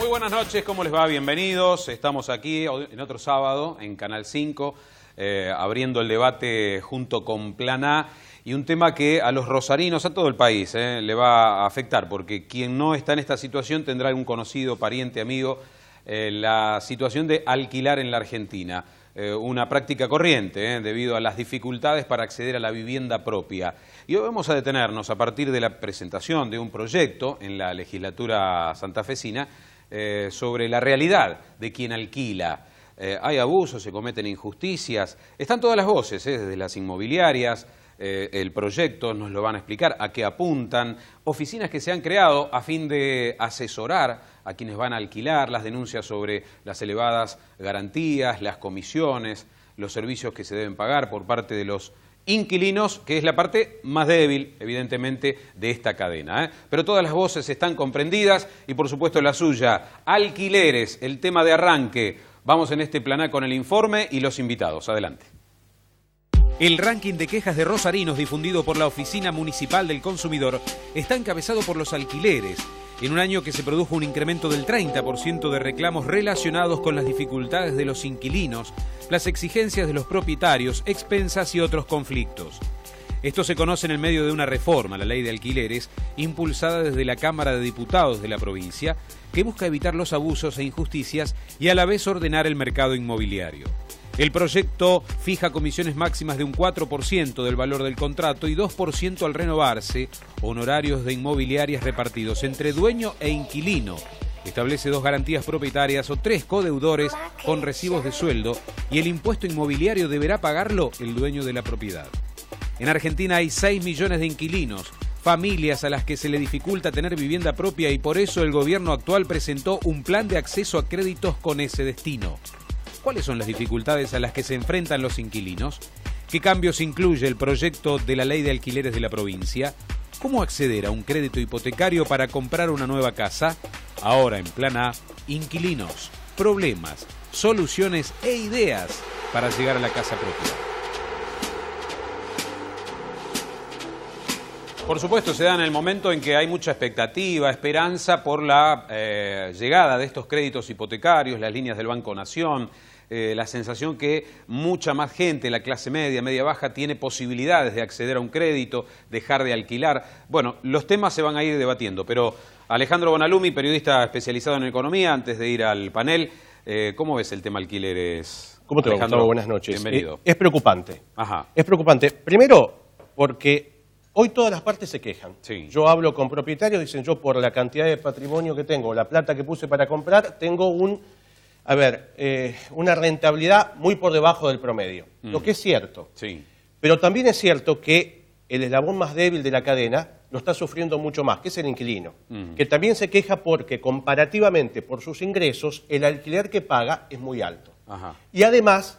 Muy buenas noches, ¿cómo les va? Bienvenidos. Estamos aquí en otro sábado en Canal 5, abriendo el debate junto con Plan A. Y un tema que a los rosarinos, a todo el país, le va a afectar, porque quien no está en esta situación tendrá algún conocido, pariente, amigo, la situación de alquilar en la Argentina. Una práctica corriente, debido a las dificultades para acceder a la vivienda propia. Y hoy vamos a detenernos a partir de la presentación de un proyecto en la legislatura santafesina sobre la realidad de quien alquila. Hay abusos, se cometen injusticias, están todas las voces, desde las inmobiliarias. El proyecto nos lo van a explicar, a qué apuntan, oficinas que se han creado a fin de asesorar a quienes van a alquilar, las denuncias sobre las elevadas garantías, las comisiones, los servicios que se deben pagar por parte de los inquilinos, que es la parte más débil, evidentemente, de esta cadena. Pero todas las voces están comprendidas y, por supuesto, la suya. Alquileres, el tema de arranque. Vamos en este Plan A con el informe y los invitados. Adelante. El ranking de quejas de rosarinos difundido por la Oficina Municipal del Consumidor está encabezado por los alquileres, en un año que se produjo un incremento del 30% de reclamos relacionados con las dificultades de los inquilinos, las exigencias de los propietarios, expensas y otros conflictos. Esto se conoce en el medio de una reforma a la ley de alquileres, impulsada desde la Cámara de Diputados de la provincia, que busca evitar los abusos e injusticias y a la vez ordenar el mercado inmobiliario. El proyecto fija comisiones máximas de un 4% del valor del contrato y 2% al renovarse, honorarios de inmobiliarias repartidos entre dueño e inquilino. Establece 2 garantías propietarias o 3 codeudores con recibos de sueldo y el impuesto inmobiliario deberá pagarlo el dueño de la propiedad. En Argentina hay 6 millones de inquilinos, familias a las que se le dificulta tener vivienda propia y por eso el gobierno actual presentó un plan de acceso a créditos con ese destino. ¿Cuáles son las dificultades a las que se enfrentan los inquilinos? ¿Qué cambios incluye el proyecto de la ley de alquileres de la provincia? ¿Cómo acceder a un crédito hipotecario para comprar una nueva casa? Ahora en Plan A, inquilinos, problemas, soluciones e ideas para llegar a la casa propia. Por supuesto, se da en el momento en que hay mucha expectativa, esperanza por la llegada de estos créditos hipotecarios, las líneas del Banco Nación, la sensación que mucha más gente, la clase media, media baja, tiene posibilidades de acceder a un crédito, dejar de alquilar. Bueno, los temas se van a ir debatiendo, pero Alejandro Bonalumi, periodista especializado en economía, antes de ir al panel, ¿cómo ves el tema alquileres? ¿Cómo te va, Alejandro? Gustavo? Buenas noches. Bienvenido. Es preocupante. Ajá. Es preocupante. Primero, porque hoy todas las partes se quejan. Sí. Yo hablo con propietarios, dicen yo por la cantidad de patrimonio que tengo, la plata que puse para comprar, tengo una rentabilidad muy por debajo del promedio. Lo que es cierto. Sí. Pero también es cierto que el eslabón más débil de la cadena lo está sufriendo mucho más, que es el inquilino, que también se queja porque comparativamente por sus ingresos el alquiler que paga es muy alto. Ajá. Y además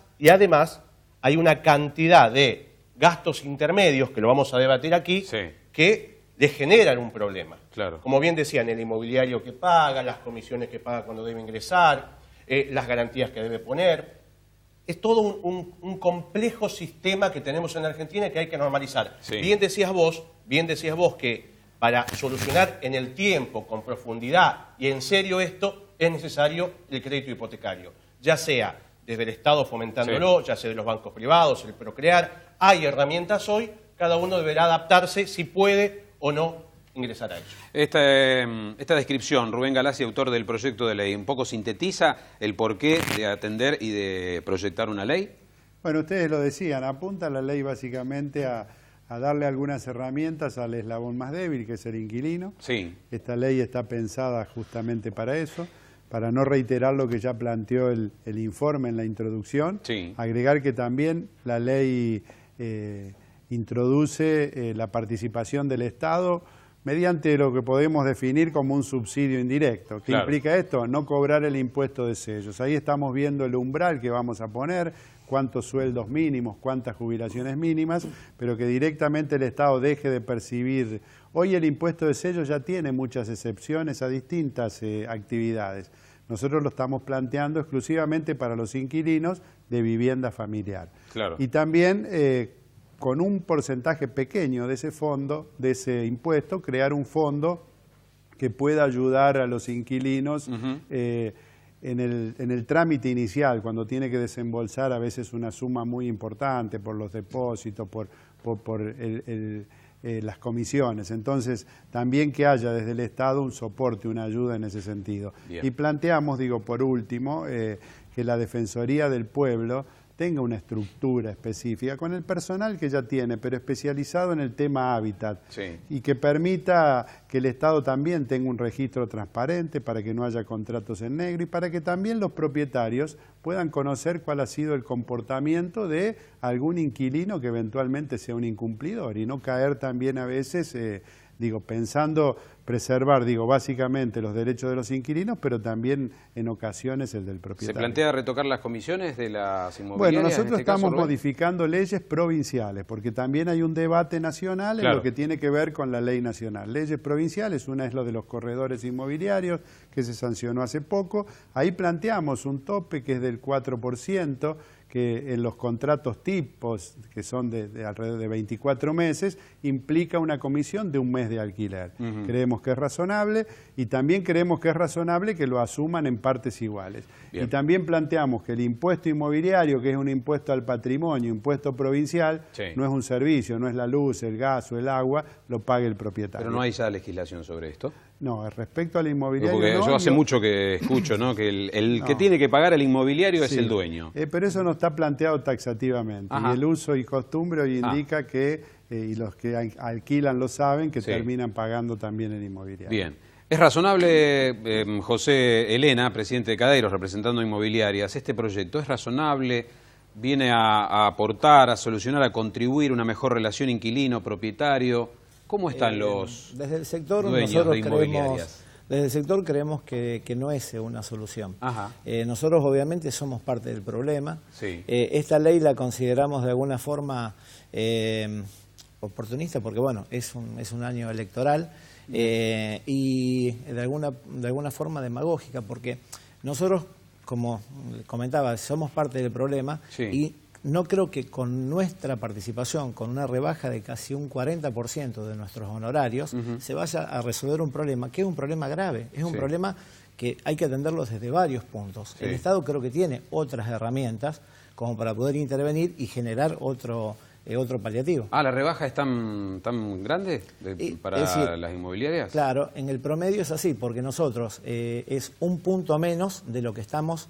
hay una cantidad de gastos intermedios, que lo vamos a debatir aquí, Sí. que le generan un problema. Claro. Como bien decían, el inmobiliario que paga, las comisiones que paga cuando debe ingresar, las garantías que debe poner. Es todo un complejo sistema que tenemos en Argentina que hay que normalizar. Sí. Bien decías vos que para solucionar en el tiempo, con profundidad y en serio esto, es necesario el crédito hipotecario. Ya sea desde el Estado fomentándolo, ya sea de los bancos privados, el Procrear. Hay herramientas hoy, cada uno deberá adaptarse si puede o no ingresar a ello. Esta descripción, Rubén Galassi, autor del proyecto de ley, un poco sintetiza el porqué de atender y de proyectar una ley. Bueno, ustedes lo decían, apunta la ley básicamente a darle algunas herramientas al eslabón más débil, que es el inquilino. Sí. Esta ley está pensada justamente para eso, para no reiterar lo que ya planteó el informe en la introducción. Sí. Agregar que también la ley introduce la participación del Estado mediante lo que podemos definir como un subsidio indirecto. ¿Qué implica esto? No cobrar el impuesto de sellos. Ahí estamos viendo el umbral que vamos a poner, cuántos sueldos mínimos, cuántas jubilaciones mínimas, pero que directamente el Estado deje de percibir. Hoy el impuesto de sellos ya tiene muchas excepciones a distintas actividades. Nosotros lo estamos planteando exclusivamente para los inquilinos de vivienda familiar. Claro. Y también con un porcentaje pequeño de ese fondo, de ese impuesto, crear un fondo que pueda ayudar a los inquilinos en el trámite inicial, cuando tiene que desembolsar a veces una suma muy importante por los depósitos, por las comisiones. Entonces, también que haya desde el Estado un soporte, una ayuda en ese sentido. Bien. Y planteamos, digo, por último, que la Defensoría del Pueblo tenga una estructura específica con el personal que ya tiene, pero especializado en el tema hábitat, y que permita que el Estado también tenga un registro transparente para que no haya contratos en negro y para que también los propietarios puedan conocer cuál ha sido el comportamiento de algún inquilino que eventualmente sea un incumplidor y no caer también a veces, pensando preservar, básicamente los derechos de los inquilinos, pero también en ocasiones el del propietario. ¿Se plantea retocar las comisiones de las inmobiliarias? Bueno, nosotros estamos modificando leyes provinciales, porque también hay un debate nacional en lo que tiene que ver con la ley nacional. Leyes provinciales, una es lo de los corredores inmobiliarios, que se sancionó hace poco. Ahí planteamos un tope que es del 4%, que en los contratos tipos, que son de alrededor de 24 meses, implica una comisión de un mes de alquiler. Creemos que es razonable y también creemos que es razonable que lo asuman en partes iguales. Bien. Y también planteamos que el impuesto inmobiliario, que es un impuesto al patrimonio, impuesto provincial, no es un servicio, no es la luz, el gas o el agua, lo pague el propietario. ¿Pero no hay ya legislación sobre esto? No, respecto al inmobiliario... Porque yo hace mucho que escucho, ¿no?, que el que tiene que pagar el inmobiliario es el dueño. Pero eso no está planteado taxativamente. Y el uso y costumbre hoy indica que, y los que alquilan lo saben, que terminan pagando también el inmobiliario. Bien. ¿Es razonable, José Elena, presidente de Caderos, representando inmobiliarias, este proyecto es razonable, viene a aportar, a solucionar, a contribuir a una mejor relación inquilino-propietario? ¿Cómo están los desde el sector dueños de inmobiliarias? Desde el sector creemos que no es una solución. Nosotros obviamente somos parte del problema. Esta ley la consideramos de alguna forma oportunista porque bueno, es un año electoral y de alguna forma demagógica porque nosotros, como comentaba, somos parte del problema y no creo que con nuestra participación, con una rebaja de casi un 40% de nuestros honorarios, se vaya a resolver un problema, que es un problema grave, es un problema que hay que atenderlo desde varios puntos. El Estado creo que tiene otras herramientas como para poder intervenir y generar otro paliativo. ¿La rebaja es tan grande para las inmobiliarias? Claro, en el promedio es así, porque nosotros es un punto menos de lo que estamos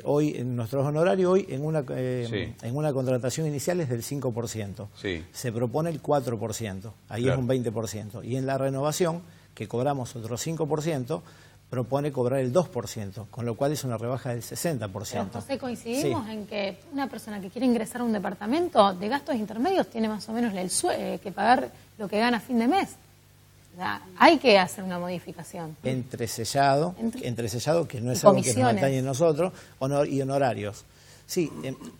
hoy en nuestros honorarios, hoy en una contratación inicial es del 5%. Se propone el 4%, ahí es un 20%. Y en la renovación, que cobramos otro 5%, propone cobrar el 2%, con lo cual es una rebaja del 60%. Pero, José, coincidimos en que una persona que quiere ingresar a un departamento de gastos intermedios tiene más o menos que pagar lo que gana a fin de mes. O sea, hay que hacer una modificación. Entresellado, que no es algo que nos atañe a nosotros, y honorarios. Sí,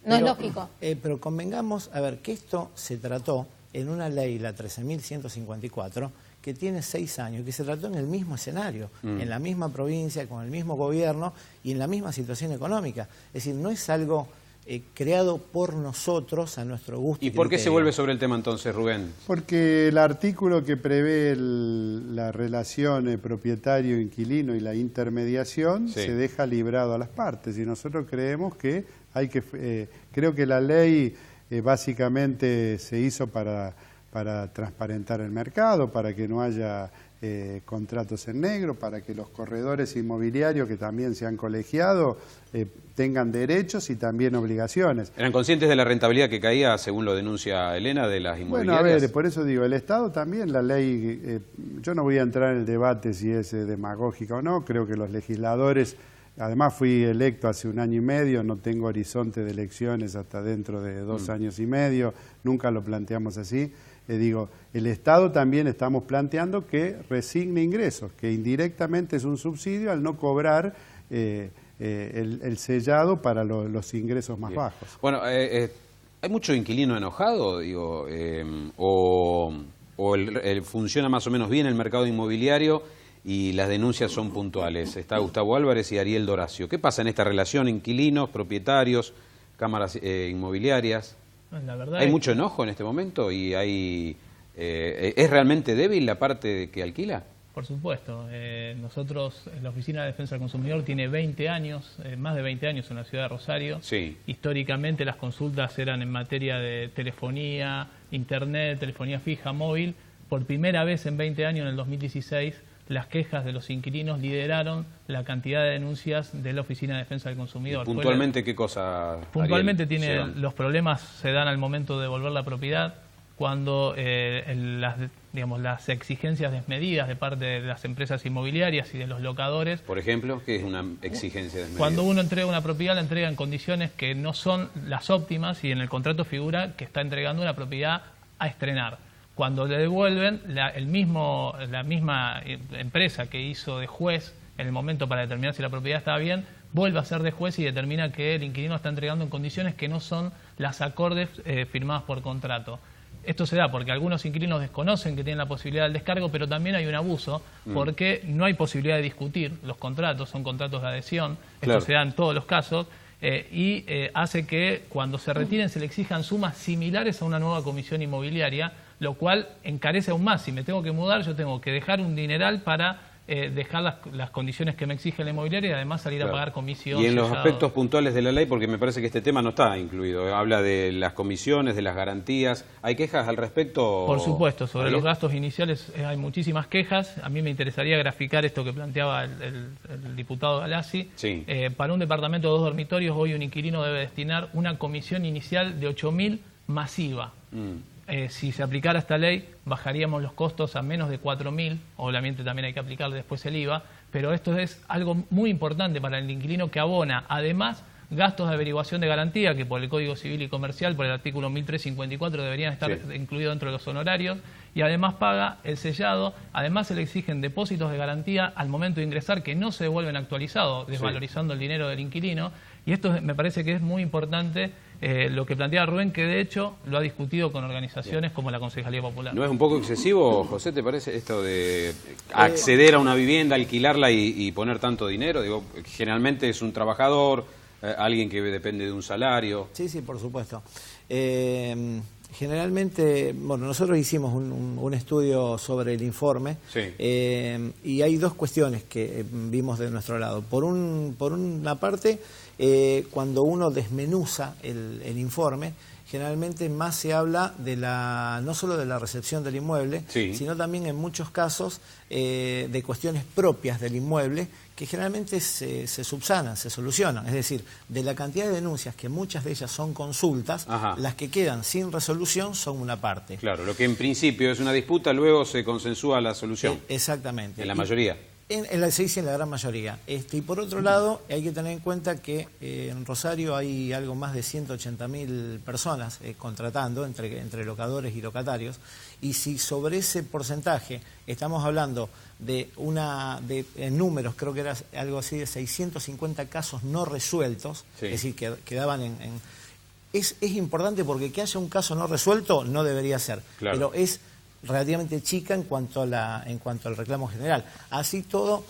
no es lógico. Pero convengamos, a ver, que esto se trató en una ley, la 13.154, que tiene 6 años, que se trató en el mismo escenario, en la misma provincia, con el mismo gobierno y en la misma situación económica. Es decir, no es algo creado por nosotros a nuestro gusto. ¿Y por qué se vuelve sobre el tema entonces, Rubén? Porque el artículo que prevé la relación propietario-inquilino y la intermediación se deja librado a las partes y nosotros creemos que creo que la ley básicamente se hizo para transparentar el mercado, para que no haya contratos en negro, para que los corredores inmobiliarios que también se han colegiado tengan derechos y también obligaciones. ¿Eran conscientes de la rentabilidad que caía, según lo denuncia Elena, de las inmobiliarias? Bueno, a ver, por eso digo, el Estado también, la ley, yo no voy a entrar en el debate si es demagógica o no, creo que los legisladores, además fui electo hace 1 año y medio, no tengo horizonte de elecciones hasta dentro de 2 años y medio, nunca lo planteamos así. El Estado también estamos planteando que resigne ingresos, que indirectamente es un subsidio al no cobrar el sellado para los ingresos más bajos. Bueno, ¿hay mucho inquilino enojado? ¿O funciona más o menos bien el mercado inmobiliario y las denuncias son puntuales? Está Gustavo Álvarez y Ariel Doracio. ¿Qué pasa en esta relación inquilinos, propietarios, cámaras inmobiliarias? La verdad ¿Hay mucho enojo en este momento y ¿es realmente débil la parte que alquila? Por supuesto. Nosotros, la Oficina de Defensa del Consumidor tiene 20 años, más de 20 años en la ciudad de Rosario. Sí. Históricamente las consultas eran en materia de telefonía, internet, telefonía fija, móvil. Por primera vez en 20 años, en el 2016, las quejas de los inquilinos lideraron la cantidad de denuncias de la Oficina de Defensa del Consumidor. ¿Y puntualmente qué cosa? Puntualmente Ariel, los problemas se dan al momento de devolver la propiedad, cuando las exigencias desmedidas de parte de las empresas inmobiliarias y de los locadores. Por ejemplo, ¿qué es una exigencia desmedida? Cuando uno entrega una propiedad, la entrega en condiciones que no son las óptimas y en el contrato figura que está entregando una propiedad a estrenar. Cuando le devuelven, la misma empresa que hizo de juez en el momento para determinar si la propiedad estaba bien, vuelve a ser de juez y determina que el inquilino está entregando en condiciones que no son las acordes firmadas por contrato. Esto se da porque algunos inquilinos desconocen que tienen la posibilidad del descargo, pero también hay un abuso porque no hay posibilidad de discutir los contratos, son contratos de adhesión, Claro. esto se da en todos los casos, y hace que cuando se retiren se le exijan sumas similares a una nueva comisión inmobiliaria, lo cual encarece aún más. Si me tengo que mudar, yo tengo que dejar un dineral para dejar las condiciones que me exige la inmobiliaria y además salir a pagar comisión. Y en los aspectos puntuales de la ley, porque me parece que este tema no está incluido, habla de las comisiones, de las garantías. ¿Hay quejas al respecto? Por supuesto, sobre Ariel. los gastos iniciales hay muchísimas quejas. A mí me interesaría graficar esto que planteaba el diputado Galassi. Sí. Para un departamento de 2 dormitorios, hoy un inquilino debe destinar una comisión inicial de 8.000 masiva. Si se aplicara esta ley, bajaríamos los costos a menos de 4.000, obviamente también hay que aplicar después el IVA, pero esto es algo muy importante para el inquilino que abona, además, gastos de averiguación de garantía, que por el Código Civil y Comercial, por el artículo 1354, deberían estar incluidos dentro de los honorarios, y además paga el sellado, además se le exigen depósitos de garantía al momento de ingresar que no se devuelven actualizados, desvalorizando el dinero del inquilino, y esto me parece que es muy importante. Lo que planteaba Rubén, que de hecho lo ha discutido con organizaciones como la Concejalía Popular. ¿No es un poco excesivo, José, te parece, esto de acceder a una vivienda, alquilarla y poner tanto dinero? Digo, generalmente es un trabajador, alguien que depende de un salario. Sí, sí, por supuesto. Generalmente, bueno, nosotros hicimos un estudio sobre el informe y hay dos cuestiones que vimos de nuestro lado. Por una parte, cuando uno desmenuza el informe, generalmente más se habla de no solo de la recepción del inmueble, sino también en muchos casos de cuestiones propias del inmueble que generalmente se subsanan, se solucionan. Es decir, de la cantidad de denuncias, que muchas de ellas son consultas, las que quedan sin resolución son una parte. Claro, lo que en principio es una disputa, luego se consensúa la solución. Exactamente. En la mayoría. En la gran mayoría. Y por otro lado, hay que tener en cuenta que en Rosario hay algo más de 180.000 personas contratando entre locadores y locatarios, y si sobre ese porcentaje estamos hablando en números, creo que era algo así de 650 casos no resueltos, es decir, que quedaban es importante porque que haya un caso no resuelto no debería ser, pero es relativamente chica en cuanto al reclamo general. Así todo,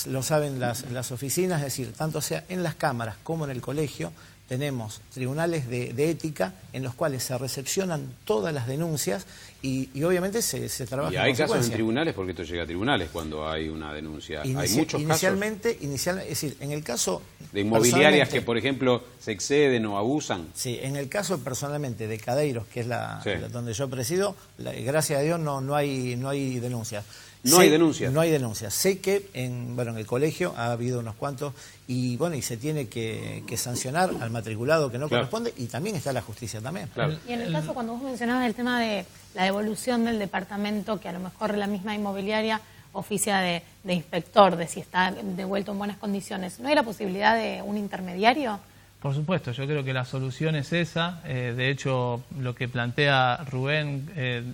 lo saben las oficinas, es decir, tanto sea en las cámaras como en el colegio, tenemos tribunales de ética en los cuales se recepcionan todas las denuncias y obviamente se trabaja. Y hay casos en tribunales, porque esto llega a tribunales cuando hay una denuncia. Hay muchos casos. Es decir, en el caso de inmobiliarias que, por ejemplo, se exceden o abusan. Sí, en el caso personalmente de Cadeiros, que es donde yo presido, gracias a Dios no hay denuncias. No hay denuncias. No hay denuncias. Sé que en el colegio ha habido unos cuantos y se tiene que sancionar al matriculado que no corresponde, y también está la justicia también. Y en el caso, cuando vos mencionabas el tema de la devolución del departamento, que a lo mejor la misma inmobiliaria oficia de inspector, de si está devuelto en buenas condiciones, ¿no hay la posibilidad de un intermediario? Por supuesto, yo creo que la solución es esa. De hecho, lo que plantea Rubén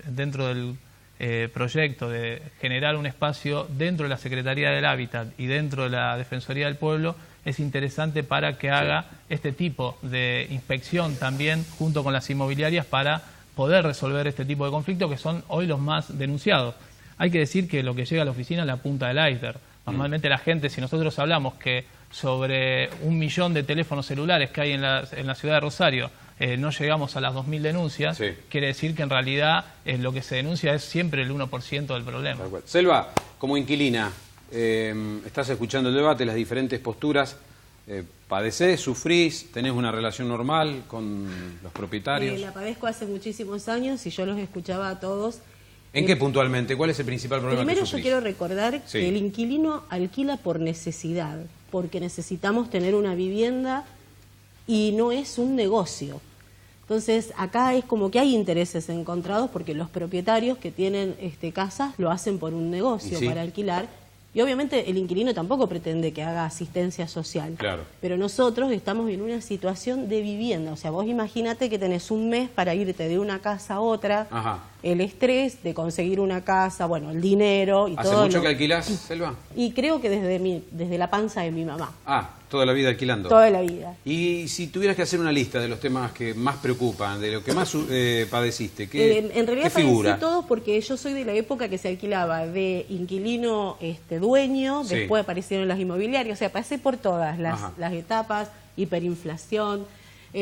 dentro del proyecto de generar un espacio dentro de la Secretaría del Hábitat y dentro de la Defensoría del Pueblo es interesante para que haga este tipo de inspección también junto con las inmobiliarias para poder resolver este tipo de conflictos que son hoy los más denunciados. Hay que decir que lo que llega a la oficina es la punta del iceberg. Normalmente la gente, si nosotros hablamos que sobre 1 millón de teléfonos celulares que hay en la ciudad de Rosario, no llegamos a las 2.000 denuncias, quiere decir que en realidad lo que se denuncia es siempre el 1% del problema. Selva, como inquilina, estás escuchando el debate, las diferentes posturas. ¿Padecés, sufrís, tenés una relación normal con los propietarios? La padezco hace muchísimos años y yo los escuchaba a todos. ¿En qué puntualmente? ¿Cuál es el principal problema que Primero sufrís? yo quiero recordar que el inquilino alquila por necesidad, porque necesitamos tener una vivienda y no es un negocio. Entonces acá es como que hay intereses encontrados porque los propietarios que tienen casas lo hacen por un negocio, para alquilar. Y obviamente el inquilino tampoco pretende que haga asistencia social. Claro. Pero nosotros estamos en una situación de vivienda. O sea, vos imagínate que tenés un mes para irte de una casa a otra. Ajá. El estrés de conseguir una casa, bueno, el dinero y todo. ¿Hace mucho que alquilás, Selva? Y creo que desde la panza de mi mamá. Toda la vida alquilando. Toda la vida. Y si tuvieras que hacer una lista de los temas que más preocupan, de lo que más padeciste, en realidad ¿qué figura? padecí todos porque yo soy de la época que se alquilaba de inquilino dueño, después aparecieron las inmobiliarias, o sea, pasé por todas las etapas, hiperinflación,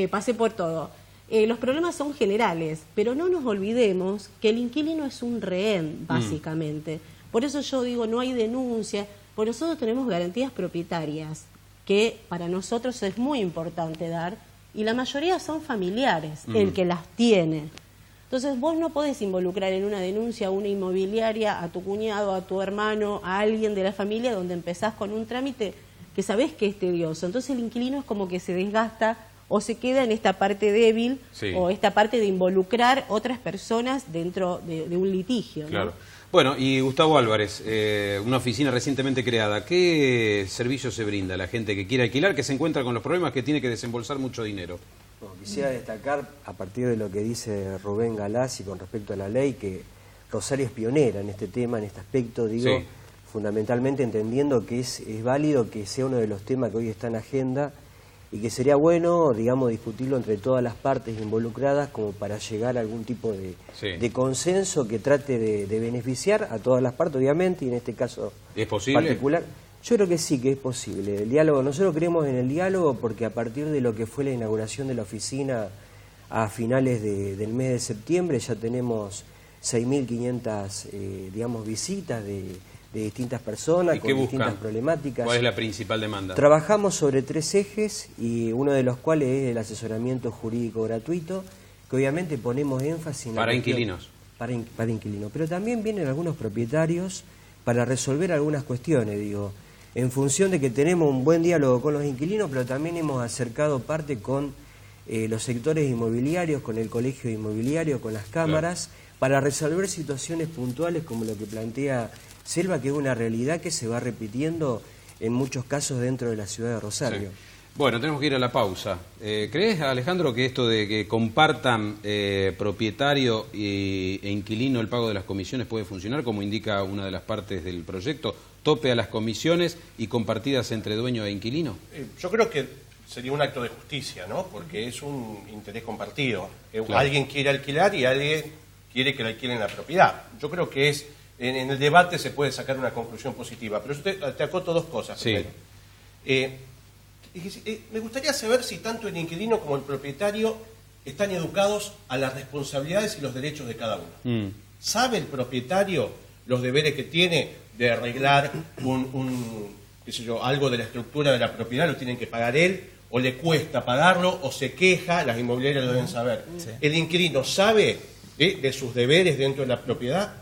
pasé por todo. Los problemas son generales, pero no nos olvidemos que el inquilino es un rehén, básicamente. Por eso yo digo, no hay denuncia, porque nosotros tenemos garantías propietarias, que para nosotros es muy importante dar, y la mayoría son familiares, el que las tiene. Entonces vos no podés involucrar en una denuncia a una inmobiliaria, a tu cuñado, a tu hermano, a alguien de la familia, donde empezás con un trámite que sabés que es tedioso. Entonces el inquilino es como que se desgasta o se queda en esta parte débil o esta parte de involucrar otras personas dentro de un litigio, ¿no? Claro. Bueno, y Gustavo Álvarez, una oficina recientemente creada, ¿qué servicio se brinda a la gente que quiere alquilar, que se encuentra con los problemas, que tiene que desembolsar mucho dinero? Bueno, quisiera destacar, a partir de lo que dice Rubén Galassi con respecto a la ley, que Rosario es pionera en este tema, en este aspecto, digo, fundamentalmente entendiendo que es válido que sea uno de los temas que hoy está en agenda y que sería bueno, digamos, discutirlo entre todas las partes involucradas como para llegar a algún tipo de consenso que trate de beneficiar a todas las partes, obviamente, y en este caso ¿es posible? Particular. Yo creo que sí, que es posible. El diálogo, nosotros creemos en el diálogo porque a partir de lo que fue la inauguración de la oficina a finales del mes de septiembre ya tenemos 6.500, digamos, visitas de distintas personas con distintas problemáticas. ¿Cuál es la principal demanda? Trabajamos sobre 3 ejes y uno de los cuales es el asesoramiento jurídico gratuito, que obviamente ponemos énfasis en para inquilinos. Para inquilinos, pero también vienen algunos propietarios para resolver algunas cuestiones, digo, en función de que tenemos un buen diálogo con los inquilinos, pero también hemos acercado parte con los sectores inmobiliarios, con el colegio inmobiliario, con las cámaras, para resolver situaciones puntuales como lo que plantea Selva, que es una realidad que se va repitiendo en muchos casos dentro de la ciudad de Rosario. Sí. Bueno, tenemos que ir a la pausa. ¿Crees, Alejandro, que esto de que compartan propietario e inquilino el pago de las comisiones puede funcionar, como indica una de las partes del proyecto, tope a las comisiones y compartidas entre dueño e inquilino? Yo creo que sería un acto de justicia, ¿no? Porque es un interés compartido. Alguien quiere alquilar y alguien quiere que le alquilen la propiedad. Yo creo que es en el debate se puede sacar una conclusión positiva. Pero yo te acoto 2 cosas. Sí. Me gustaría saber si tanto el inquilino como el propietario están educados a las responsabilidades y los derechos de cada uno. ¿Sabe el propietario los deberes que tiene de arreglar algo de la estructura de la propiedad? ¿Lo tienen que pagar él? ¿O le cuesta pagarlo? ¿O se queja? Las inmobiliarias lo deben saber. Sí. ¿El inquilino sabe de sus deberes dentro de la propiedad?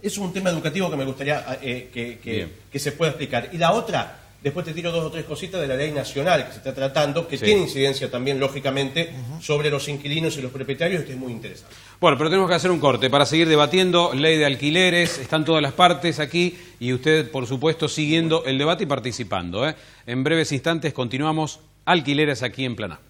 Es un tema educativo que me gustaría que se pueda explicar. Y la otra, después te tiro 2 o 3 cositas de la ley nacional que se está tratando, que tiene incidencia también, lógicamente, sobre los inquilinos y los propietarios, que es muy interesante. Bueno, pero tenemos que hacer un corte para seguir debatiendo ley de alquileres. Están todas las partes aquí y usted, por supuesto, siguiendo el debate y participando. En breves instantes continuamos Alquileres aquí en Plan A.